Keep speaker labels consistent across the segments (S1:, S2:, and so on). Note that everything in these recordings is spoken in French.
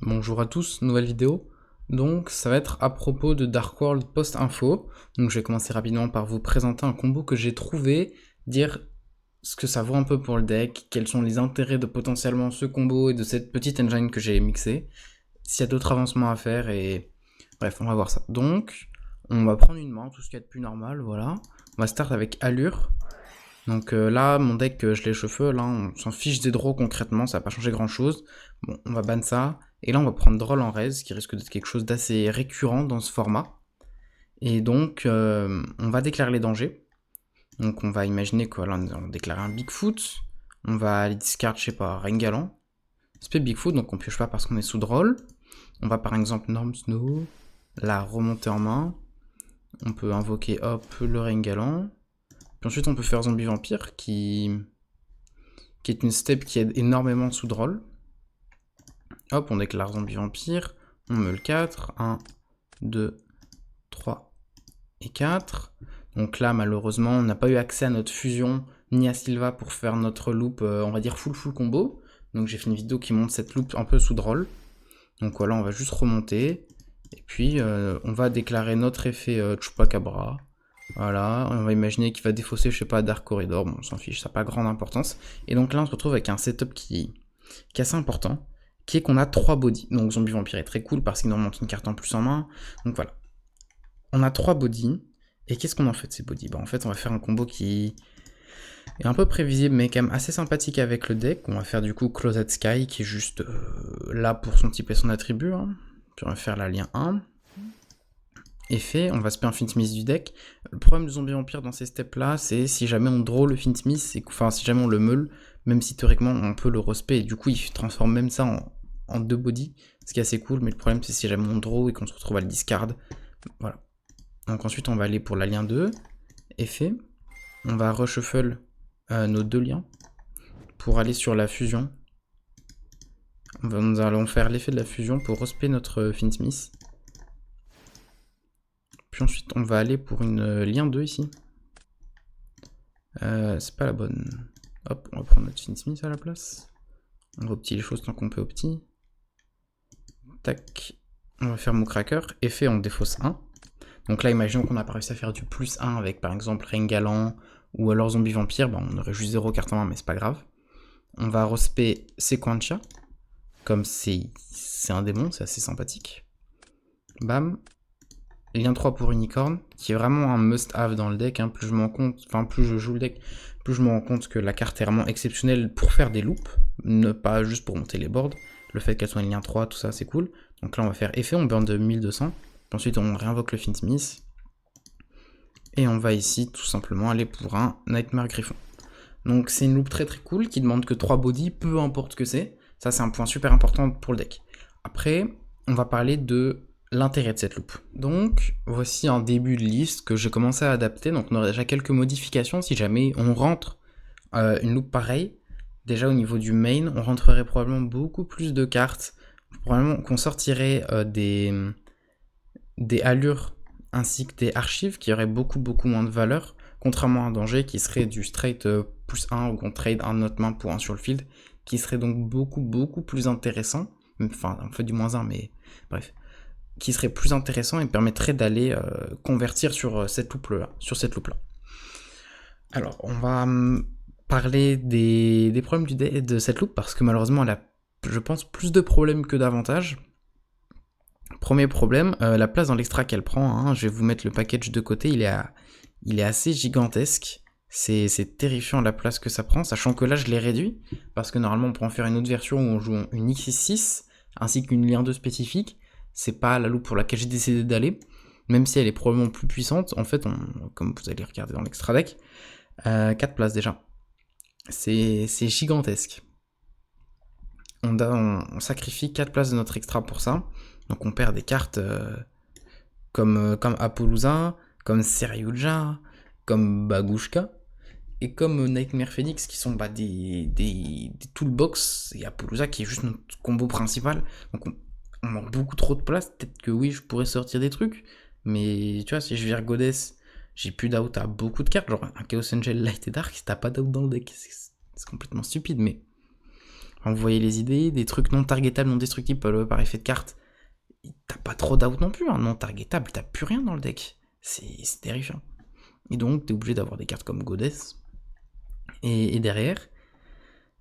S1: Bonjour à tous, nouvelle vidéo. Donc ça va être à propos de Dark World post-info. Donc je vais commencer rapidement par vous présenter un combo que j'ai trouvé, dire ce que ça vaut un peu pour le deck, quels sont les intérêts de potentiellement ce combo et de cette petite engine que j'ai mixée, s'il y a d'autres avancements à faire et bref, on va voir ça. Donc on va prendre une main, tout ce qu'il y a de plus normal, voilà. On va start avec Allure. Donc là, mon deck, je l'ai cheveux, là, on s'en fiche des draws concrètement, ça va pas changer grand chose. Bon, on va ban ça, et là on va prendre Droll en res, qui risque d'être quelque chose d'assez récurrent dans ce format. Et donc, on va déclarer les dangers. Donc on va imaginer que là, on déclare un Bigfoot, on va aller discard, je sais pas, Rengalant. Spé Bigfoot, donc on pioche pas parce qu'on est sous Droll. On va par exemple Norm Snow, la remonter en main. On peut invoquer, hop, le Rengalant. Puis ensuite, on peut faire Zombie Vampire, qui est une step qui aide énormément sous Droll. Hop, on déclare Zombie Vampire, on met le 4, 1, 2, 3 et 4. Donc là, malheureusement, on n'a pas eu accès à notre fusion, ni à Sylva pour faire notre loop, on va dire full combo. Donc j'ai fait une vidéo qui montre cette loop un peu sous Droll. Donc voilà, on va juste remonter. Et puis, on va déclarer notre effet Chupacabra. Voilà, on va imaginer qu'il va défausser, je sais pas, Dark Corridor, bon, on s'en fiche, ça n'a pas grande importance. Et donc là, on se retrouve avec un setup qui est assez important, qui est qu'on a 3 bodies. Donc Zombie Vampire est très cool parce qu'il nous remonte une carte en plus en main. Donc voilà. On a 3 bodies, et qu'est-ce qu'on en fait de ces bodies? Bah en fait, on va faire un combo qui est un peu prévisible, mais quand même assez sympathique avec le deck. On va faire du coup Closet Sky, qui est juste là pour son type et son attribut. Hein. Puis on va faire la lien 1. Effet, on va spam Infinite Smith du deck. Le problème du Zombie Vampire dans ces steps là, c'est si jamais on draw le Infinite Smith, enfin si jamais on le meule, même si théoriquement on peut le respect, et du coup il transforme même ça en 2 bodies, ce qui est assez cool, mais le problème c'est si jamais on draw et qu'on se retrouve à le discard. Voilà. Donc ensuite on va aller pour la lien 2, effet. On va reshuffle nos 2 liens pour aller sur la fusion. Nous allons faire l'effet de la fusion pour respect notre Infinite Smith. Puis ensuite, on va aller pour une lien 2 ici. C'est pas la bonne. Hop, on va prendre notre Smith à la place. On reptie les choses tant qu'on peut opti. Tac. On va faire Moocracker. Effet, on défausse 1. Donc là, imaginons qu'on n'a pas réussi à faire du plus 1 avec par exemple Rengalant ou alors Zombie Vampire. Bah, on aurait juste 0 carte en main, mais c'est pas grave. On va respect Sequentia. Comme c'est un démon, c'est assez sympathique. Bam. Lien 3 pour Unicorn, qui est vraiment un must-have dans le deck. Hein. Plus je m'en compte, enfin plus je joue le deck, plus je me rends compte que la carte est vraiment exceptionnelle pour faire des loops, ne pas juste pour monter les boards. Le fait qu'elle soit une lien 3, tout ça, c'est cool. Donc là, on va faire effet, on burn de 1200. Puis ensuite, on réinvoque le Infinite Smith. Et on va ici, tout simplement, aller pour un Nightmare Griffon. Donc c'est une loop très cool, qui demande que 3 bodies, peu importe ce que c'est. Ça, c'est un point super important pour le deck. Après, on va parler de l'intérêt de cette loupe. Donc, voici un début de liste que j'ai commencé à adapter. Donc, on aura déjà quelques modifications si jamais on rentre une loupe pareille. Déjà, au niveau du main, on rentrerait probablement beaucoup plus de cartes. Probablement qu'on sortirait des allures ainsi que des archives qui auraient beaucoup moins de valeur. Contrairement à un danger qui serait du straight plus 1 ou qu'on trade un autre main pour 1 sur le field. Qui serait donc beaucoup plus intéressant. Enfin, on fait du moins 1, mais bref qui serait plus intéressant et permettrait d'aller convertir sur cette loupe-là. Alors, on va parler des problèmes de cette loupe parce que malheureusement, elle a, je pense, plus de problèmes que d'avantages. Premier problème, la place dans l'extra qu'elle prend. Hein, je vais vous mettre le package de côté. Il est assez gigantesque. C'est terrifiant la place que ça prend, sachant que là, je l'ai réduit parce que normalement, on pourrait en faire une autre version où on joue une X6 ainsi qu'une lien 2 spécifique. C'est pas la loupe pour laquelle j'ai décidé d'aller, même si elle est probablement plus puissante. En fait, comme vous allez regarder dans l'extra deck, 4 places déjà. C'est gigantesque. On sacrifie 4 places de notre extra pour ça. Donc on perd des cartes comme Apollousa, comme Seryuja, comme Bagushka, et comme Nightmare Phoenix, qui sont des toolbox, et Apollousa qui est juste notre combo principal. Donc on manque beaucoup trop de place. Peut-être que oui, je pourrais sortir des trucs, mais tu vois, si je vire Goddess, j'ai plus d'out à beaucoup de cartes, genre un Chaos Angel Light et Dark, t'as pas d'out dans le deck. C'est complètement stupide, mais Enfin, vous voyez les idées, des trucs non targetables, non destructibles par effet de carte. T'as pas trop d'out non plus, hein. Non targetable, t'as plus rien dans le deck. C'est terrifiant. Et donc, t'es obligé d'avoir des cartes comme Goddess. Et derrière,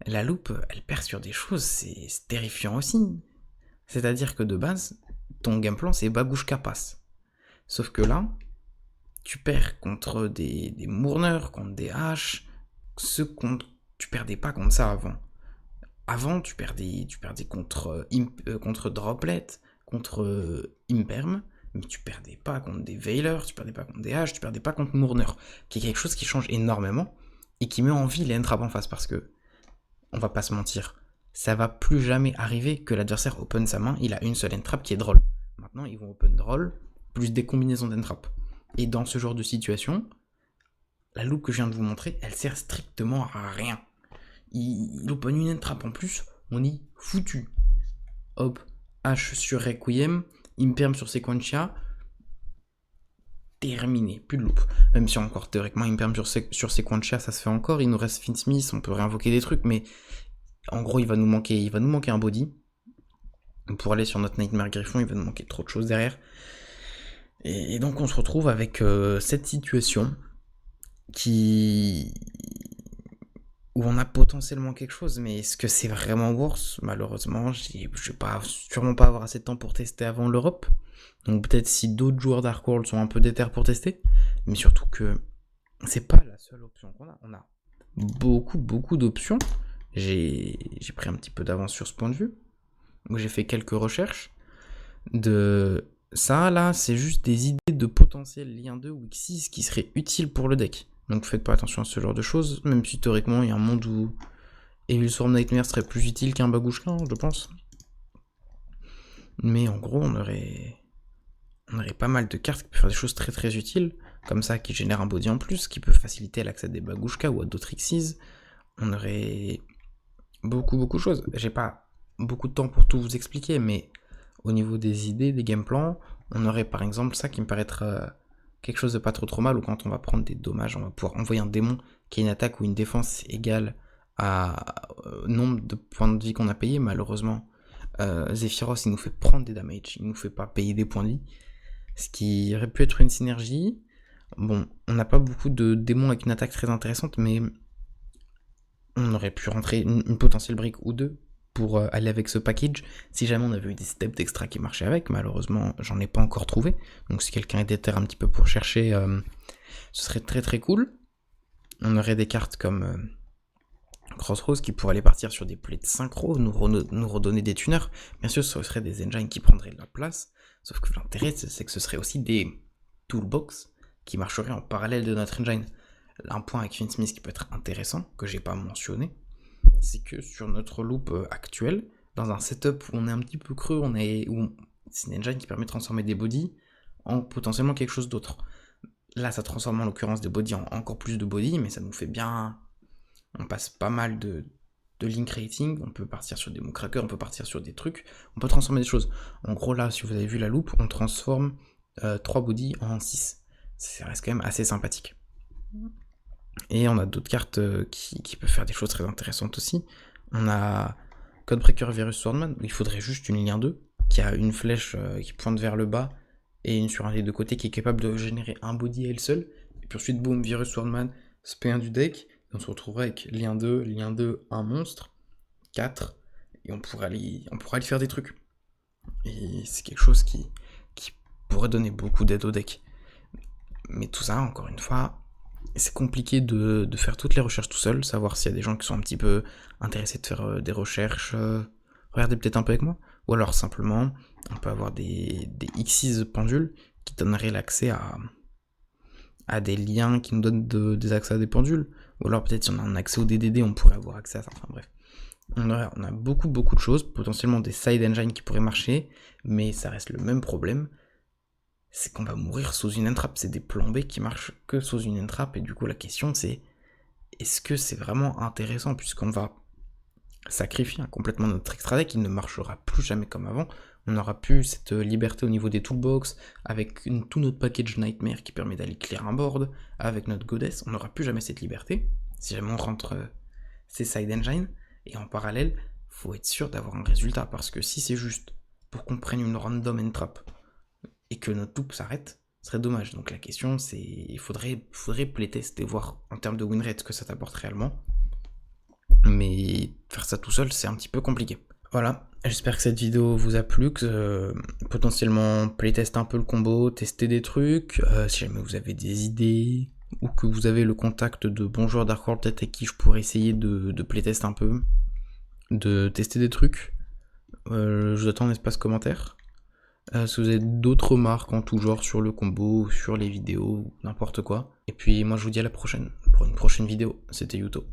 S1: la loupe, elle perd sur des choses, c'est terrifiant aussi. C'est-à-dire que de base, ton game plan, c'est Bagushka passe. Sauf que là, tu perds contre des mourneurs, contre des haches, tu perdais pas contre ça avant. Avant, tu perdais contre Droplet, contre Imperm, mais tu perdais pas contre des Veilers, tu perdais pas contre des haches, tu perdais pas contre Mourner, qui est quelque chose qui change énormément et qui met en vie les entraps en face parce que, on va pas se mentir, ça va plus jamais arriver que l'adversaire open sa main, il a une seule entrap qui est drôle. Maintenant, ils vont open droll plus des combinaisons d'entrap. Et dans ce genre de situation, la loupe que je viens de vous montrer, elle sert strictement à rien. Il open une entrap en plus, on y foutu. Hop, H sur Requiem, Imperm sur Sequentia, terminé, plus de loupe. Même si encore théoriquement Imperm sur Sequentia, ça se fait encore, il nous reste Finsmith, on peut réinvoquer des trucs, mais en gros il va nous manquer un body. Pour aller sur notre Nightmare Griffon, il va nous manquer trop de choses derrière. Et donc on se retrouve avec cette situation où on a potentiellement quelque chose, mais est-ce que c'est vraiment worse? Malheureusement, je vais sûrement pas avoir assez de temps pour tester avant l'Europe. Donc peut-être si d'autres joueurs Dark World sont un peu déter pour tester, mais surtout que c'est pas la seule option qu'on a. On a beaucoup d'options. J'ai pris un petit peu d'avance sur ce point de vue. Donc j'ai fait quelques recherches. De ça là, c'est juste des idées de potentiel lien 2 ou X6 qui seraient utiles pour le deck. Donc faites pas attention à ce genre de choses, même si théoriquement il y a un monde où Evil Swarm Nightmare serait plus utile qu'un Bagushka, je pense. Mais en gros, on aurait pas mal de cartes qui peuvent faire des choses très utiles, comme ça, qui génèrent un body en plus, qui peut faciliter l'accès des Bagushka ou à d'autres Xyz. On aurait beaucoup de choses. J'ai pas beaucoup de temps pour tout vous expliquer, mais au niveau des idées, des game plans, on aurait par exemple ça qui me paraît être quelque chose de pas trop mal, où quand on va prendre des dommages, on va pouvoir envoyer un démon qui a une attaque ou une défense égale au nombre de points de vie qu'on a payé. Malheureusement, Zephyros il nous fait prendre des damages, il nous fait pas payer des points de vie, ce qui aurait pu être une synergie. Bon, on n'a pas beaucoup de démons avec une attaque très intéressante, mais on aurait pu rentrer une potentielle brique ou deux pour aller avec ce package, si jamais on avait eu des steps d'extra qui marchaient avec. Malheureusement, j'en ai pas encore trouvé, donc si quelqu'un est déter un petit peu pour chercher, ce serait très cool. On aurait des cartes comme Crossroads qui pourraient aller partir sur des plays de synchro, nous redonner des tuners. Bien sûr, ce serait des engines qui prendraient de la place, sauf que l'intérêt, c'est que ce serait aussi des toolbox qui marcheraient en parallèle de notre engine. Un point avec Finsmith qui peut être intéressant, que j'ai pas mentionné, c'est que sur notre loop actuel, dans un setup où on est un petit peu creux, c'est une engine qui permet de transformer des bodies en potentiellement quelque chose d'autre. Là, ça transforme en l'occurrence des bodies en encore plus de bodies, mais ça nous fait bien... On passe pas mal de link rating, on peut partir sur des Moonkraker, on peut partir sur des trucs, on peut transformer des choses. En gros, là, si vous avez vu la loupe, on transforme 3 bodies en 6. Ça reste quand même assez sympathique. Et on a d'autres cartes qui peuvent faire des choses très intéressantes aussi. On a Codebreaker Virus Swordman, où il faudrait juste une ligne 2, qui a une flèche qui pointe vers le bas, et une sur un des deux côtés qui est capable de générer un body à elle seule. Et puis ensuite, boum, Virus Swordman, SP1 du deck, et on se retrouverait avec lien 2, un monstre, 4, et on pourra aller faire des trucs. Et c'est quelque chose qui pourrait donner beaucoup d'aide au deck. Mais tout ça, encore une fois, c'est compliqué de faire toutes les recherches tout seul, savoir s'il y a des gens qui sont un petit peu intéressés de faire des recherches. Regardez peut-être un peu avec moi. Ou alors simplement, on peut avoir des Xyz pendules qui donneraient l'accès à des liens qui nous donnent des accès à des pendules. Ou alors peut-être si on a un accès au DDD, on pourrait avoir accès à ça. Enfin bref. On a beaucoup de choses, potentiellement des side engines qui pourraient marcher, mais ça reste le même problème. C'est qu'on va mourir sous une entrap, c'est des plans B qui marchent que sous une entrap, et du coup la question c'est, est-ce que c'est vraiment intéressant, puisqu'on va sacrifier complètement notre extra deck, il ne marchera plus jamais comme avant, on n'aura plus cette liberté au niveau des toolbox, avec tout notre package Nightmare qui permet d'aller clear un board, avec notre Goddess, on n'aura plus jamais cette liberté, si jamais on rentre ces side engines, et en parallèle, faut être sûr d'avoir un résultat, parce que si c'est juste pour qu'on prenne une random entrap et que notre loop s'arrête, ce serait dommage. Donc la question c'est, il faudrait playtest et voir en termes de win rate ce que ça t'apporte réellement. Mais faire ça tout seul, c'est un petit peu compliqué. Voilà, j'espère que cette vidéo vous a plu, que potentiellement playtester un peu le combo, tester des trucs, si jamais vous avez des idées, ou que vous avez le contact de bons joueurs Dark World peut-être avec qui je pourrais essayer de playtest un peu, de tester des trucs. Je vous attends en espace commentaire. Si vous avez d'autres remarques en tout genre sur le combo, sur les vidéos, n'importe quoi. Et puis moi je vous dis à la prochaine, pour une prochaine vidéo. C'était Yuto.